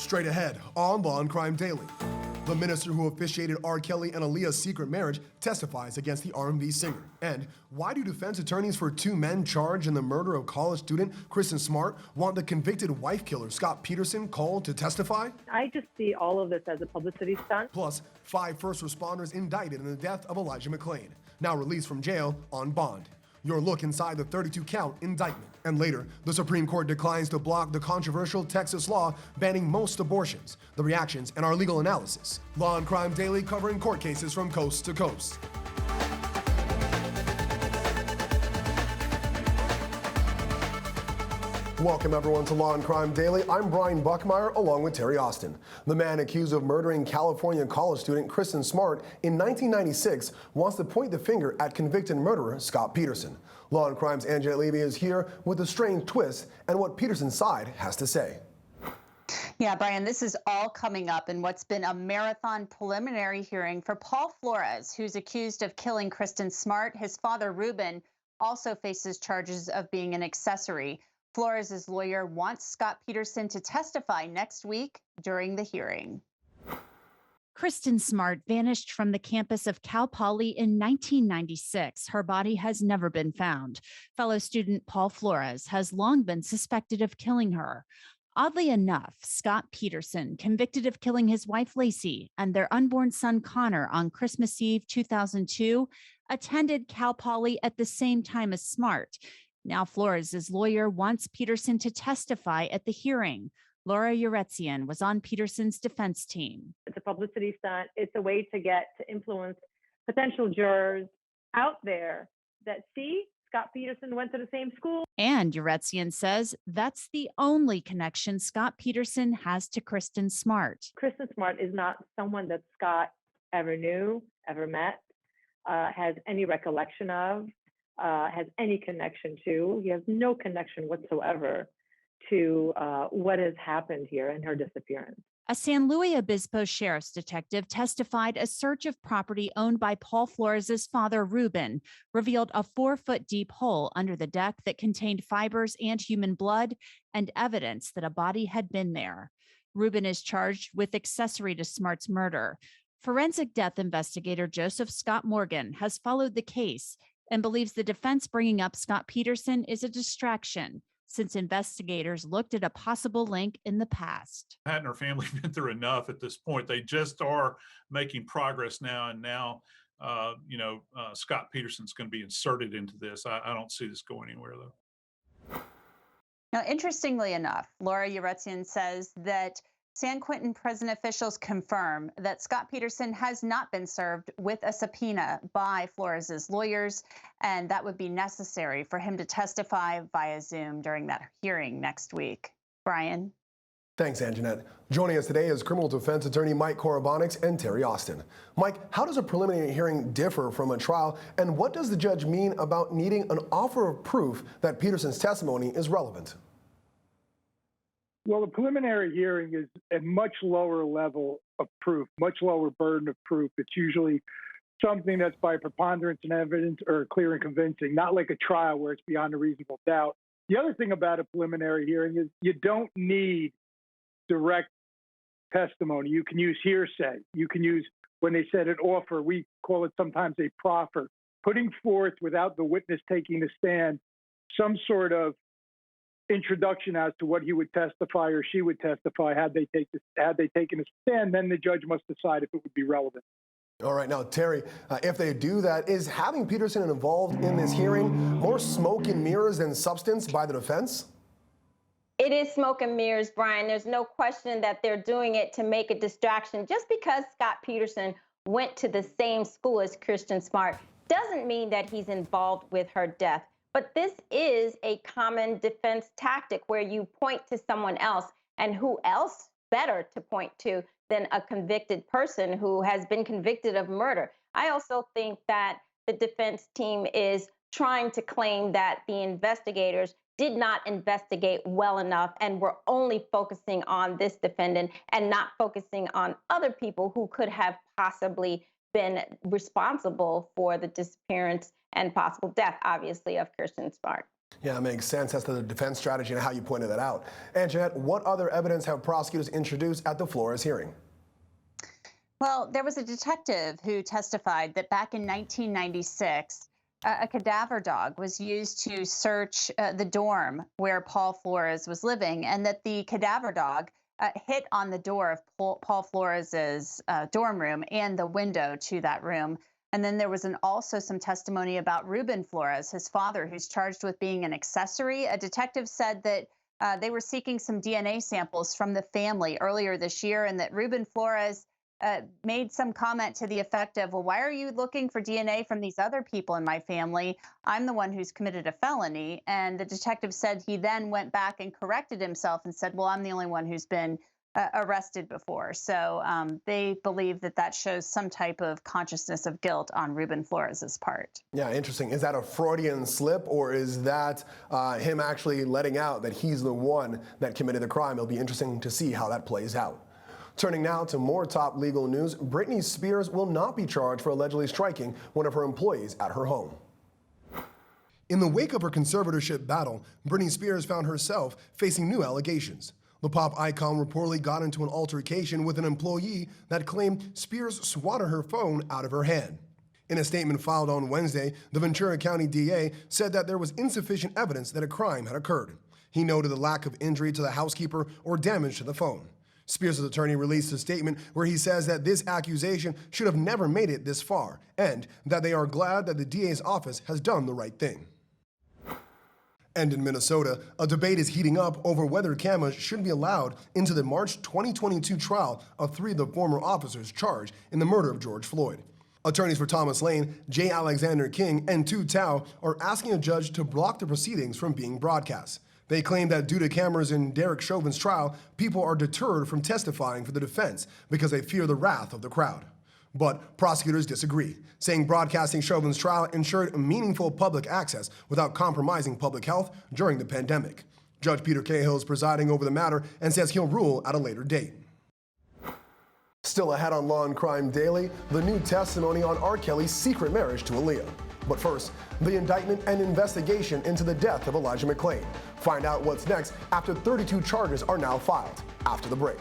Straight ahead on Law and Crime Daily. The minister who officiated R. Kelly and Aaliyah's secret marriage testifies against the R&B singer. And why do defense attorneys for two men charged in the murder of college student Kristen Smart want the convicted wife killer Scott Peterson called to testify? I just see all of this as a publicity stunt. Plus, 5 first responders indicted in the death of Elijah McClain, now released from jail on bond. Your look inside the 32-count indictment. And later, the Supreme Court declines to block the controversial Texas law banning most abortions. The reactions and our legal analysis. Law and Crime Daily covering court cases from coast to coast. Welcome everyone to Law and Crime Daily. I'm Brian Buckmeyer along with Terry Austin. The man accused of murdering California college student Kristin Smart in 1996 wants to point the finger at convicted murderer Scott Peterson. Law and Crime's Angela Levy is here with a strange twist and what Peterson's side has to say. Yeah, Brian, this is all coming up in what's been a marathon preliminary hearing for Paul Flores, who's accused of killing Kristin Smart. His father, Ruben, also faces charges of being an accessory. Flores' lawyer wants Scott Peterson to testify next week during the hearing. Kristen Smart vanished from the campus of Cal Poly in 1996. Her body has never been found. Fellow student Paul Flores has long been suspected of killing her. Oddly enough, Scott Peterson, convicted of killing his wife Lacey and their unborn son Connor on Christmas Eve 2002, attended Cal Poly at the same time as Smart. Now Flores' lawyer wants Peterson to testify at the hearing. Laura Uretzian was on Peterson's defense team. It's a publicity stunt. It's a way to influence potential jurors out there that see Scott Peterson went to the same school. And Uretzian says that's the only connection Scott Peterson has to Kristen Smart. Kristen Smart is not someone that Scott ever knew, ever met, has any recollection of, has any connection to. He has no connection whatsoever to what has happened here in her disappearance. A San Luis Obispo sheriff's detective testified a search of property owned by Paul Flores' father, Ruben, revealed a 4-foot-deep hole under the deck that contained fibers and human blood and evidence that a body had been there. Ruben is charged with accessory to Smart's murder. Forensic death investigator Joseph Scott Morgan has followed the case and believes the defense bringing up Scott Peterson is a distraction, since investigators looked at a possible link in the past. Pat and her family have been through enough at this point. They just are making progress now, and now, Scott Peterson's going to be inserted into this. I don't see this going anywhere, though. Now, interestingly enough, Laura Uretzian says that San Quentin prison officials confirm that Scott Peterson has not been served with a subpoena by Flores' lawyers, and that would be necessary for him to testify via Zoom during that hearing next week. Brian? Thanks, Anjanette. Joining us today is criminal defense attorney Mike Correspondent and Terry Austin. Mike, how does a preliminary hearing differ from a trial, and what does the judge mean about needing an offer of proof that Peterson's testimony is relevant? Well, the preliminary hearing is a much lower level of proof, much lower burden of proof. It's usually something that's by preponderance and evidence or clear and convincing, not like a trial where it's beyond a reasonable doubt. The other thing about a preliminary hearing is you don't need direct testimony. You can use hearsay. You can use, when they said an offer, we call it sometimes a proffer, putting forth without the witness taking a stand some sort of introduction as to what he would testify or she would testify had they taken a stand, then the judge must decide if it would be relevant. All right, now, Terry, if they do that, is having Peterson involved in this hearing more smoke and mirrors than substance by the defense? It is smoke and mirrors, Brian. There's no question that they're doing it to make a distraction. Just because Scott Peterson went to the same school as Kristen Smart doesn't mean that he's involved with her death. But this is a common defense tactic where you point to someone else, and who else better to point to than a convicted person who has been convicted of murder. I also think that the defense team is trying to claim that the investigators did not investigate well enough and were only focusing on this defendant and not focusing on other people who could have possibly been responsible for the disappearance and possible death, obviously, of Kristen Smart. Yeah, it makes sense as to the defense strategy and how you pointed that out. And Jeanette, what other evidence have prosecutors introduced at the Flores hearing? Well, there was a detective who testified that back in 1996, a cadaver dog was used to search the dorm where Paul Flores was living, and that the cadaver dog hit on the door of Paul Flores's dorm room and the window to that room. And then there was also some testimony about Ruben Flores, his father, who's charged with being an accessory. A detective said that they were seeking some DNA samples from the family earlier this year, and that Ruben Flores made some comment to the effect of, well, why are you looking for DNA from these other people in my family? I'm the one who's committed a felony. And the detective said he then went back and corrected himself and said, well, I'm the only one who's been arrested before. So they believe that that shows some type of consciousness of guilt on Ruben Flores's part. Yeah, interesting. Is that a Freudian slip, or is that him actually letting out that he's the one that committed the crime? It'll be interesting to see how that plays out. Turning now to more top legal news, Britney Spears will not be charged for allegedly striking one of her employees at her home. In the wake of her conservatorship battle, Britney Spears found herself facing new allegations. The pop icon reportedly got into an altercation with an employee that claimed Spears swatted her phone out of her hand. In a statement filed on Wednesday, the Ventura County DA said that there was insufficient evidence that a crime had occurred. He noted the lack of injury to the housekeeper or damage to the phone. Spears' attorney released a statement where he says that this accusation should have never made it this far, and that they are glad that the DA's office has done the right thing. And in Minnesota, a debate is heating up over whether cameras should be allowed into the March 2022 trial of 3 of the former officers charged in the murder of George Floyd. Attorneys for Thomas Lane, J. Alexander King, and Tu Tao are asking a judge to block the proceedings from being broadcast. They claim that due to cameras in Derek Chauvin's trial, people are deterred from testifying for the defense because they fear the wrath of the crowd. But prosecutors disagree, saying broadcasting Chauvin's trial ensured meaningful public access without compromising public health during the pandemic. Judge Peter Cahill is presiding over the matter and says he'll rule at a later date. Still ahead on Law and Crime Daily, the new testimony on R. Kelly's secret marriage to Aaliyah. But first, the indictment and investigation into the death of Elijah McClain. Find out what's next after 32 charges are now filed. After the break.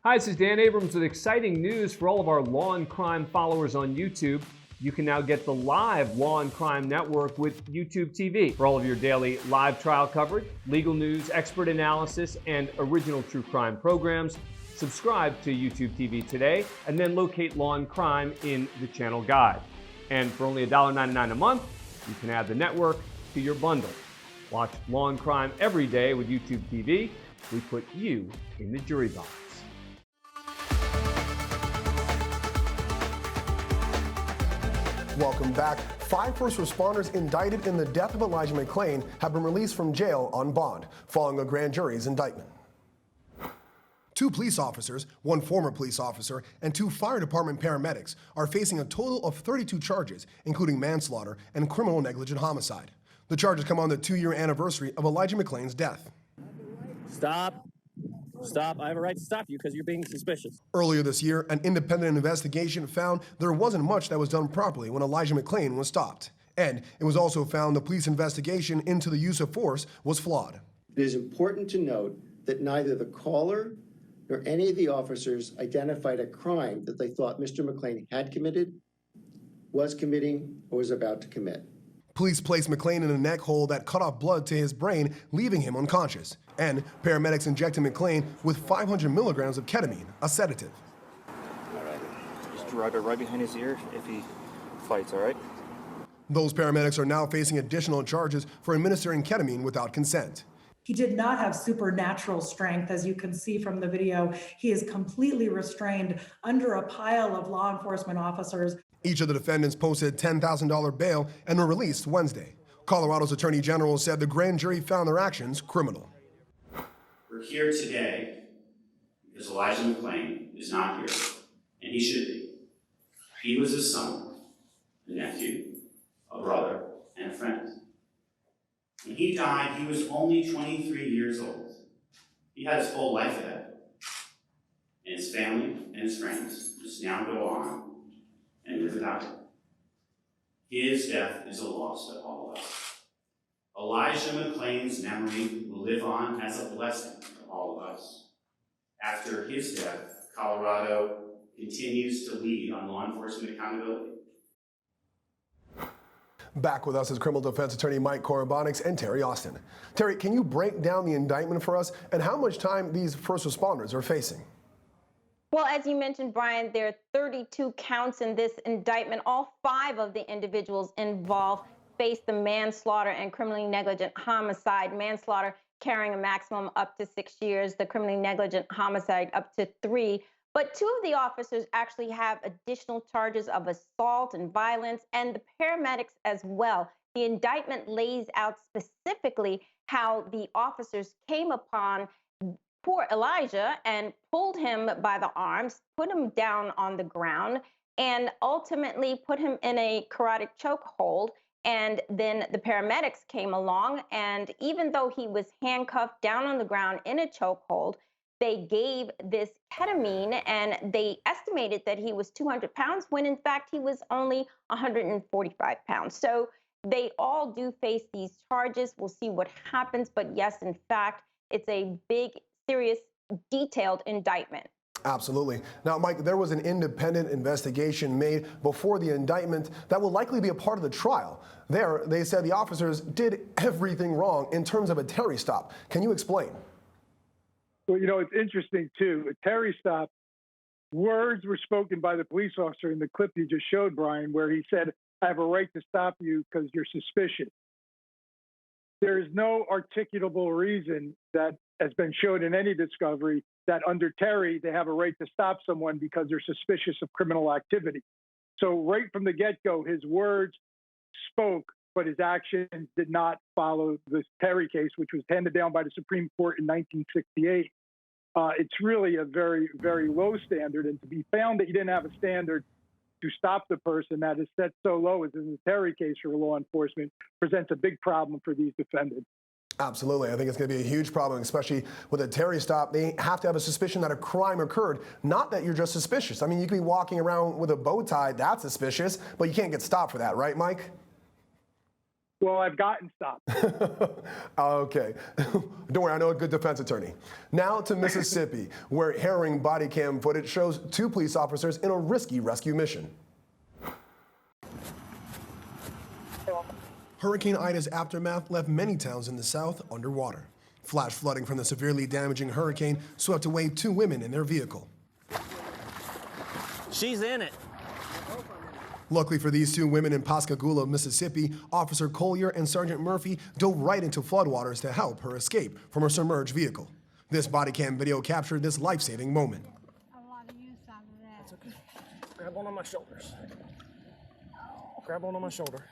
Hi, this is Dan Abrams with exciting news for all of our Law and Crime followers on YouTube. You can now get the live Law and Crime Network with YouTubeTV for all of your daily live trial coverage, legal news, expert analysis, and original true crime programs. Subscribe to YouTubeTV today and then locate Law and Crime in the channel guide. And for only $1.99 a month, you can add the network to your bundle. Watch Law and Crime every day with YouTubeTV. We put you in the jury box. Welcome back. 5 first responders indicted in the death of Elijah McClain have been released from jail on bond following a grand jury's indictment. 2 police officers, 1 former police officer, and 2 fire department paramedics are facing a total of 32 charges, including manslaughter and criminal negligent homicide. The charges come on the 2-year anniversary of Elijah McClain's death. Stop. Stop. I have a right to stop you because you're being suspicious. Earlier this year, an independent investigation found there wasn't much that was done properly when Elijah McClain was stopped. And it was also found the police investigation into the use of force was flawed. It is important to note that neither the caller nor any of the officers identified a crime that they thought Mr. McClain had committed, was committing, or was about to commit. Police placed McClain in a neck hole that cut off blood to his brain, leaving him unconscious. And paramedics injected McClain with 500 milligrams of ketamine, a sedative. All right. Just rub it right behind his ear if he fights, all right? Those paramedics are now facing additional charges for administering ketamine without consent. He did not have supernatural strength, as you can see from the video. He is completely restrained under a pile of law enforcement officers. Each of the defendants posted $10,000 bail and were released Wednesday. Colorado's Attorney General said the grand jury found their actions criminal. We're here today because Elijah McClain is not here, and he should be. He was a son, a nephew, a brother, and a friend. When he died, he was only 23 years old. He had his whole life ahead. and his family and his friends must now go on and live without him. His death is a loss to all of us. Elijah McClain's memory will live on as a blessing to all of us. After his death, Colorado continues to lead on law enforcement accountability. Back with us is criminal defense attorney Mike Correspondent and Terry Austin. Terry, can you break down the indictment for us and how much time these first responders are facing? Well, as you mentioned, Brian, there are 32 counts in this indictment. All 5 of the individuals involved face the manslaughter and criminally negligent homicide. Manslaughter carrying a maximum up to 6 years, the criminally negligent homicide up to 3. But 2 of the officers actually have additional charges of assault and violence, and the paramedics as well. The indictment lays out specifically how the officers came upon poor Elijah and pulled him by the arms, put him down on the ground, and ultimately put him in a carotid chokehold. And then the paramedics came along, and even though he was handcuffed down on the ground in a chokehold, they gave this ketamine, and they estimated that he was 200 pounds when in fact he was only 145 pounds. So they all do face these charges. We'll see what happens. But yes, in fact, it's a big, serious, detailed indictment. Absolutely. Now, Mike, there was an independent investigation made before the indictment that will likely be a part of the trial. There, they said the officers did everything wrong in terms of a Terry stop. Can you explain? Well, you know, it's interesting, too. A Terry stop, words were spoken by the police officer in the clip you just showed, Brian, where he said, I have a right to stop you because you're suspicious. There is no articulable reason that has been shown in any discovery that under Terry, they have a right to stop someone because they're suspicious of criminal activity. So right from the get-go, his words spoke, but his actions did not follow the Terry case, which was handed down by the Supreme Court in 1968. It's really a very, very low standard. And to be found that you didn't have a standard to stop the person that is set so low as in the Terry case for law enforcement presents a big problem for these defendants. Absolutely. I think it's going to be a huge problem, especially with a Terry stop. They have to have a suspicion that a crime occurred, not that you're just suspicious. I mean, you could be walking around with a bow tie, that's suspicious, but you can't get stopped for that, right, Mike? Well, I've gotten stopped. Okay. Don't worry, I know a good defense attorney. Now to Mississippi, where harrowing body cam footage shows 2 police officers in a risky rescue mission. Hurricane Ida's aftermath left many towns in the south underwater. Flash flooding from the severely damaging hurricane swept away 2 women in their vehicle. She's in it. Luckily for these 2 women in Pascagoula, Mississippi, Officer Collier and Sergeant Murphy dove right into floodwaters to help her escape from her submerged vehicle. This body cam video captured this life-saving moment. A lot of use out of that. It's okay. Grab one on my shoulders. Grab one on my shoulder.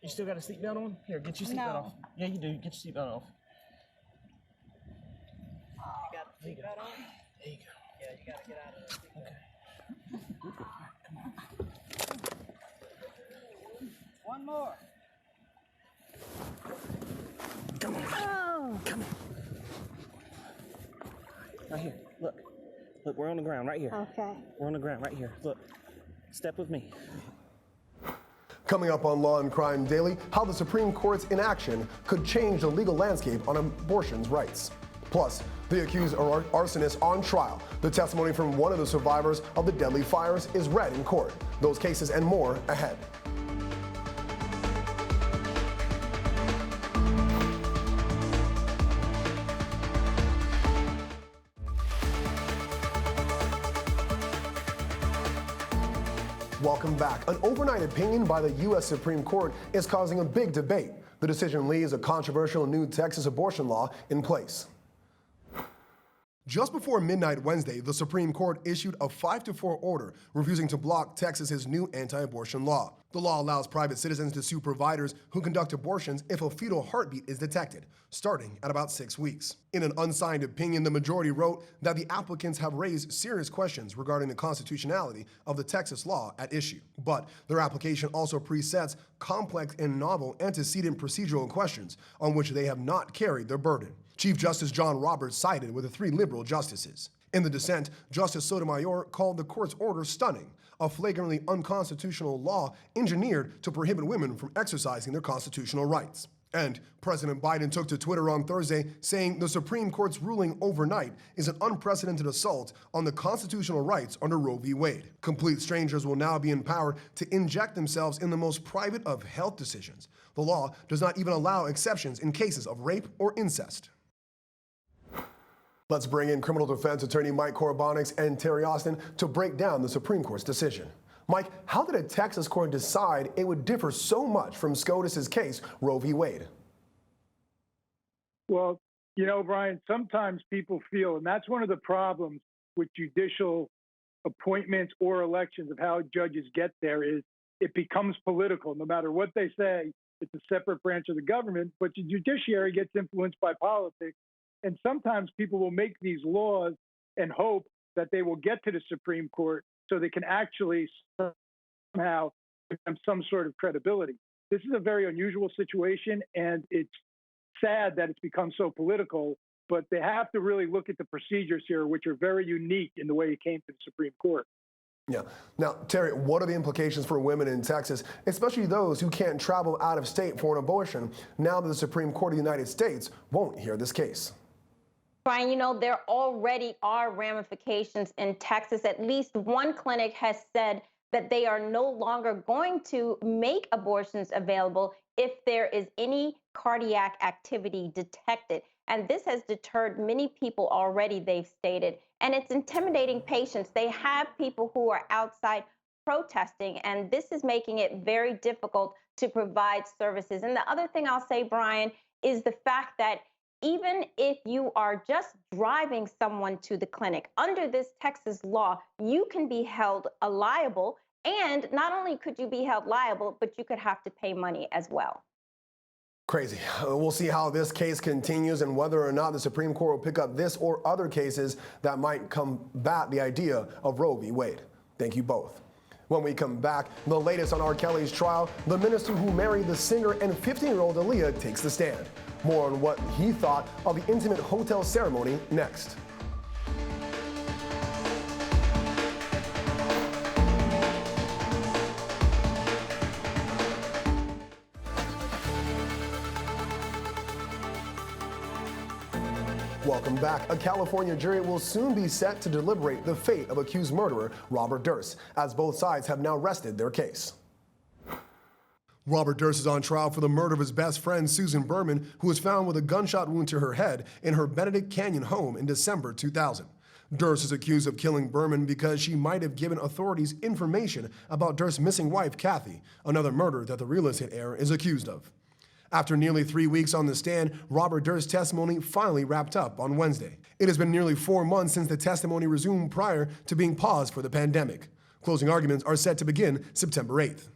You still got a seatbelt on? Here, get your seatbelt off. Yeah, you do. Get your seatbelt off. You got the seatbelt on? There you go. Yeah, you got to get out of there. Okay. You're good. All right, come on. One more. Come on. Oh. Come on. Right here. Look. Look, we're on the ground right here. Okay. We're on the ground right here. Look. Step with me. Coming up on Law and Crime Daily, how the Supreme Court's inaction could change the legal landscape on abortion's rights. Plus, the accused arsonist on trial. The testimony from one of the survivors of the deadly fires is read in court. Those cases and more ahead. Welcome back. An overnight opinion by the U.S. Supreme Court is causing a big debate. The decision leaves a controversial new Texas abortion law in place. Just before midnight Wednesday, the Supreme Court issued a 5-4 order refusing to block Texas's new anti-abortion law. The law allows private citizens to sue providers who conduct abortions if a fetal heartbeat is detected, starting at about 6 weeks. In an unsigned opinion, the majority wrote that the applicants have raised serious questions regarding the constitutionality of the Texas law at issue. But their application also presets complex and novel antecedent procedural questions on which they have not carried their burden. Chief Justice John Roberts sided with the 3 liberal justices. In the dissent, Justice Sotomayor called the court's order stunning, a flagrantly unconstitutional law engineered to prohibit women from exercising their constitutional rights. And President Biden took to Twitter on Thursday saying the Supreme Court's ruling overnight is an unprecedented assault on the constitutional rights under Roe v. Wade. Complete strangers will now be empowered to inject themselves in the most private of health decisions. The law does not even allow exceptions in cases of rape or incest. Let's bring in criminal defense attorney Mike Correspondent and Terry Austin to break down the Supreme Court's decision. Mike, how did a Texas court decide it would differ so much from SCOTUS's case, Roe v. Wade? Well, you know, Brian, sometimes people feel, and that's one of the problems with judicial appointments or elections of how judges get there, is it becomes political. No matter what they say, it's a separate branch of the government, but the judiciary gets influenced by politics. And sometimes people will make these laws and hope that they will get to the Supreme Court so they can actually somehow become some sort of credibility. This is a very unusual situation, and it's sad that it's become so political, but they have to really look at the procedures here, which are very unique in the way it came to the Supreme Court. Yeah. Now, Terry, what are the implications for women in Texas, especially those who can't travel out of state for an abortion, now that the Supreme Court of the United States won't hear this case? Brian, you know, there already are ramifications in Texas. At least one clinic has said that they are no longer going to make abortions available if there is any cardiac activity detected. And this has deterred many people already, they've stated. And it's intimidating patients. They have people who are outside protesting, and this is making it very difficult to provide services. And the other thing I'll say, Brian, is the fact that even if you are just driving someone to the clinic, under this Texas law, you can be held liable. And not only could you be held liable, but you could have to pay money as well. Crazy. We'll see how this case continues and whether or not the Supreme Court will pick up this or other cases that might combat the idea of Roe v. Wade. Thank you both. When we come back, the latest on R. Kelly's trial, the minister who married the singer and 15-year-old Aaliyah takes the stand. More on what he thought of the intimate hotel ceremony next. Welcome back. A California jury will soon be set to deliberate the fate of accused murderer Robert Durst, as both sides have now rested their case. Robert Durst is on trial for the murder of his best friend, Susan Berman, who was found with a gunshot wound to her head in her Benedict Canyon home in December 2000. Durst is accused of killing Berman because she might have given authorities information about Durst's missing wife, Kathy, another murder that the real estate heir is accused of. After nearly 3 weeks on the stand, Robert Durst's testimony finally wrapped up on Wednesday. It has been nearly 4 months since the testimony resumed prior to being paused for the pandemic. Closing arguments are set to begin September 8th.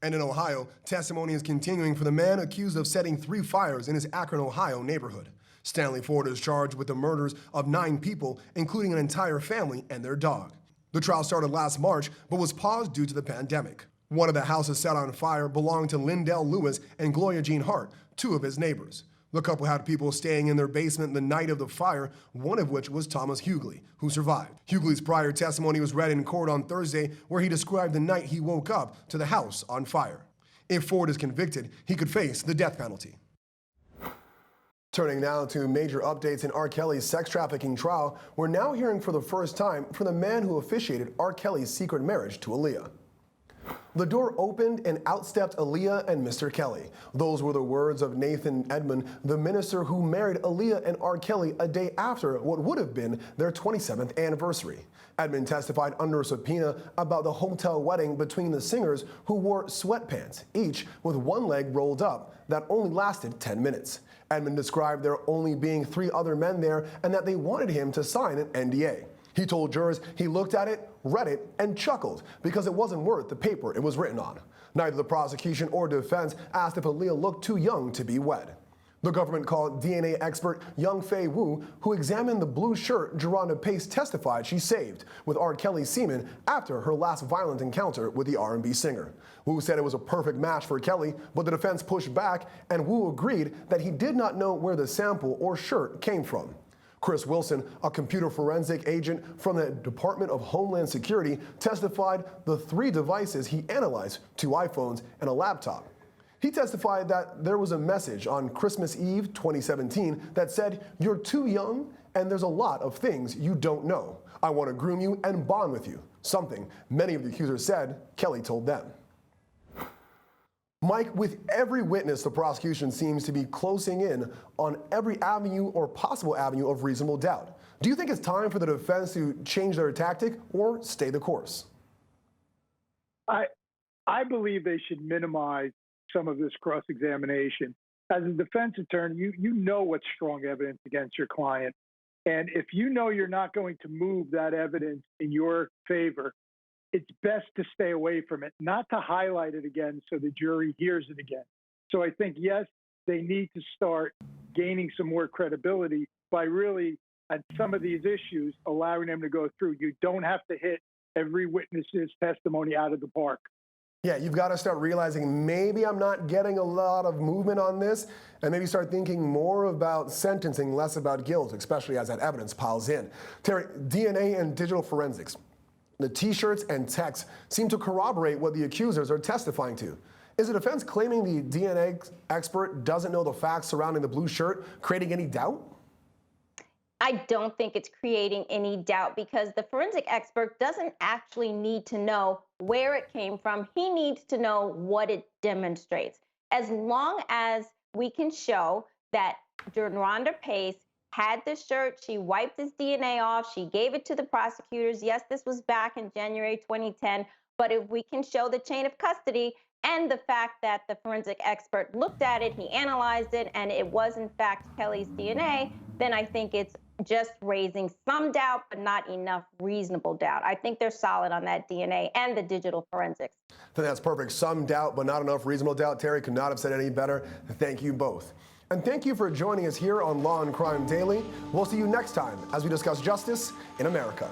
And in Ohio, testimony is continuing for the man accused of setting 3 fires in his Akron, Ohio neighborhood. Stanley Ford is charged with the murders of 9 people, including an entire family and their dog. The trial started last March, but was paused due to the pandemic. One of the houses set on fire belonged to Lindell Lewis and Gloria Jean Hart, 2 of his neighbors. The couple had people staying in their basement the night of the fire, one of which was Thomas Hughley, who survived. Hughley's prior testimony was read in court on Thursday, where he described the night he woke up to the house on fire. If Ford is convicted, he could face the death penalty. Turning now to major updates in R. Kelly's sex trafficking trial, we're now hearing for the first time from the man who officiated R. Kelly's secret marriage to Aaliyah. The door opened and out stepped Aaliyah and Mr. Kelly. Those were the words of Nathan Edmond, the minister who married Aaliyah and R. Kelly a day after what would have been their 27th anniversary. Edmond testified under a subpoena about the hotel wedding between the singers, who wore sweatpants, each with one leg rolled up, that only lasted 10 minutes. Edmond described there only being 3 other men there and that they wanted him to sign an NDA. He told jurors he looked at it, read it, and chuckled because it wasn't worth the paper it was written on. Neither the prosecution or defense asked if Aaliyah looked too young to be wed. The government called DNA expert Young Fei Wu, who examined the blue shirt Geronda Pace testified she saved with R. Kelly's semen after her last violent encounter with the R&B singer. Wu said it was a perfect match for Kelly, but the defense pushed back, and Wu agreed that he did not know where the sample or shirt came from. Chris Wilson, a computer forensic agent from the Department of Homeland Security, testified the 3 devices he analyzed, 2 iPhones and a laptop. He testified that there was a message on Christmas Eve 2017 that said, "You're too young and there's a lot of things you don't know. I want to groom you and bond with you," something many of the accusers said Kelly told them. Mike, with every witness, the prosecution seems to be closing in on every avenue or possible avenue of reasonable doubt. Do you think it's time for the defense to change their tactic or stay the course? I believe they should minimize some of this cross-examination. As a defense attorney, you know what's strong evidence against your client. And if you know you're not going to move that evidence in your favor, it's best to stay away from it, not to highlight it again so the jury hears it again. So I think, yes, they need to start gaining some more credibility by really, at some of these issues, allowing them to go through. You don't have to hit every witness's testimony out of the park. Yeah, you've got to start realizing maybe I'm not getting a lot of movement on this, and maybe start thinking more about sentencing, less about guilt, especially as that evidence piles in. Terry, DNA and digital forensics. The T-shirts and texts seem to corroborate what the accusers are testifying to. Is the defense claiming the DNA expert doesn't know the facts surrounding the blue shirt, creating any doubt? I don't think it's creating any doubt because the forensic expert doesn't actually need to know where it came from. He needs to know what it demonstrates. As long as we can show that Rhonda Pace had the shirt, she wiped his DNA off, she gave it to the prosecutors. Yes, this was back in January 2010, but if we can show the chain of custody and the fact that the forensic expert looked at it, he analyzed it, and it was in fact Kelly's DNA, then I think it's just raising some doubt, but not enough reasonable doubt. I think they're solid on that DNA and the digital forensics. I think that's perfect. Some doubt, but not enough reasonable doubt. Terry could not have said any better. Thank you both. And thank you for joining us here on Law and Crime Daily. We'll see you next time as we discuss justice in America.